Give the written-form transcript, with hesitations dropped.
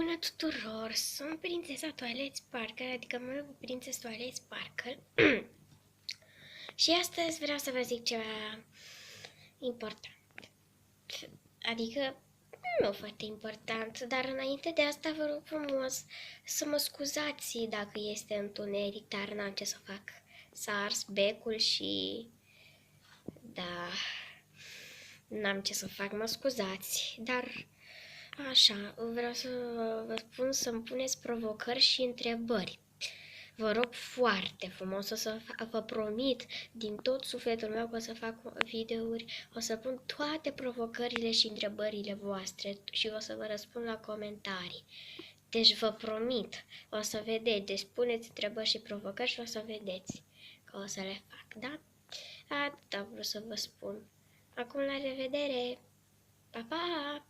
Bună tuturor! Sunt Prințesa Twilight Sparkle, adică mă numesc Prințesa Twilight Sparkle. Și astăzi vreau să vă zic ceva important. Adică nu foarte important, dar înainte de asta vă rog frumos să mă scuzați dacă este întuneric, dar n-am ce să fac. S-a ars becul și... da... n-am ce să fac, mă scuzați, dar... Așa, vreau să vă spun să-mi puneți provocări și întrebări. Vă rog foarte frumos, o să vă promit din tot sufletul meu că o să fac videouri, o să pun toate provocările și întrebările voastre și o să vă răspund la comentarii. Deci vă promit, o să vedeți, deci puneți întrebări și provocări și o să vedeți că o să le fac, da? Atât vreau să vă spun. Acum la revedere! Pa, pa!